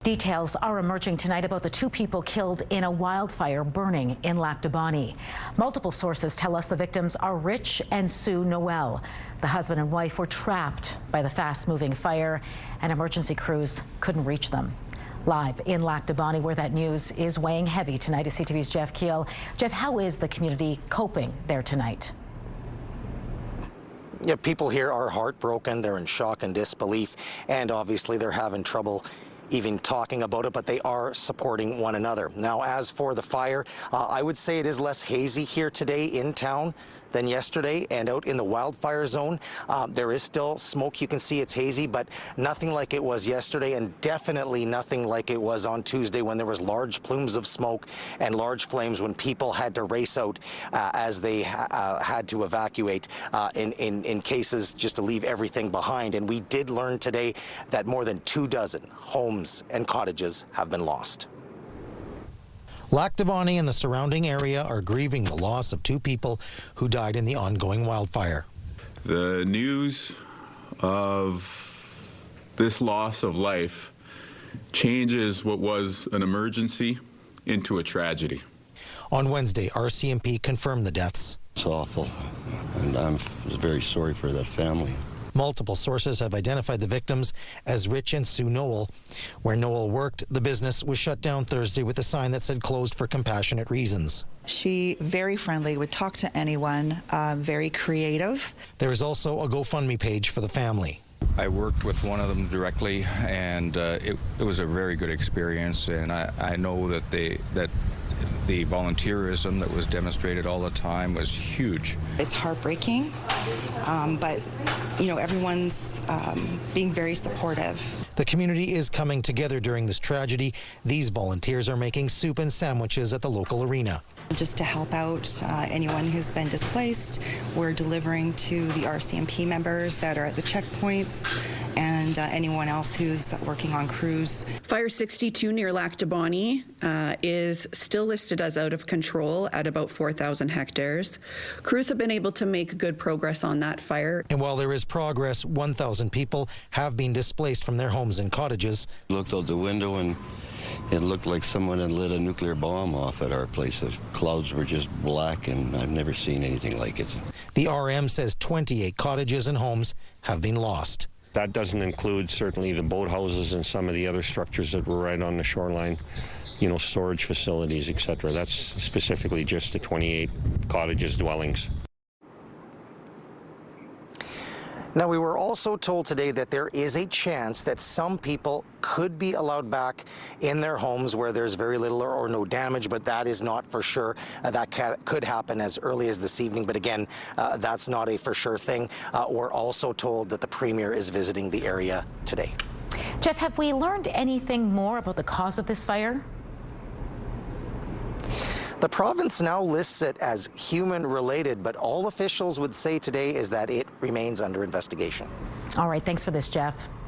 Details are emerging tonight about the two people killed in a wildfire burning in Lac du Bonny. Multiple sources tell us the victims are Rich and Sue Noel. The husband and wife were trapped by the fast-moving fire, and emergency crews couldn't reach them. Live in Lac du Bonny, where that news is weighing heavy tonight, is CTV's Jeff Keele. Jeff, how is the community coping there tonight? Yeah, people here are heartbroken. They're in shock and disbelief, and obviously they're having trouble even talking about it, but they are supporting one another. Now, as for the fire, I would say it is less hazy here today in town than yesterday, and out in the wildfire zone, there is still smoke. You can see it's hazy, but nothing like it was yesterday, and definitely nothing like it was on Tuesday when there was large plumes of smoke and large flames when people had to race out as they had to evacuate in cases just to leave everything behind. And we did learn today that more than 24 homes and cottages have been lost. Lac du Bonny and the surrounding area are grieving the loss of two people who died in the ongoing wildfire. The news of this loss of life changes what was an emergency into a tragedy. On Wednesday, RCMP confirmed the deaths. It's awful, and I'm very sorry for that family. Multiple sources have identified the victims as Rich and Sue Noel. Where Noel worked, the business was shut down Thursday with a sign that said closed for compassionate reasons. She, very friendly, would talk to anyone, very creative. There is also a GoFundMe page for the family. I worked with one of them directly, and it was a very good experience, and I know that the volunteerism that was demonstrated all the time was huge. It's heartbreaking, but everyone's being very supportive. The community is coming together during this tragedy. These volunteers are making soup and sandwiches at the local arena. Just to help out anyone who's been displaced, we're delivering to the RCMP members that are at the checkpoints and anyone else who's working on crews. Fire 62 near Lac du Bonny is still listed as out of control at about 4,000 hectares. Crews have been able to make good progress on that fire. And while there is progress, 1,000 people have been displaced from their homes and cottages. Looked out the window and it looked like someone had lit a nuclear bomb off at our place. The clouds were just black, and I've never seen anything like it. The RM says 28 cottages and homes have been lost. That doesn't include certainly the boathouses and some of the other structures that were right on the shoreline, storage facilities, etc. That's specifically just the 28 cottages, dwellings. Now, we were also told today that there is a chance that some people could be allowed back in their homes where there's very little or no damage, but that is not for sure. That could happen as early as this evening, but again, that's not a for sure thing. We're also told that the Premier is visiting the area today. Jeff, have we learned anything more about the cause of this fire? The province now lists it as human-related, but all officials would say today is that it remains under investigation. All right, thanks for this, Jeff.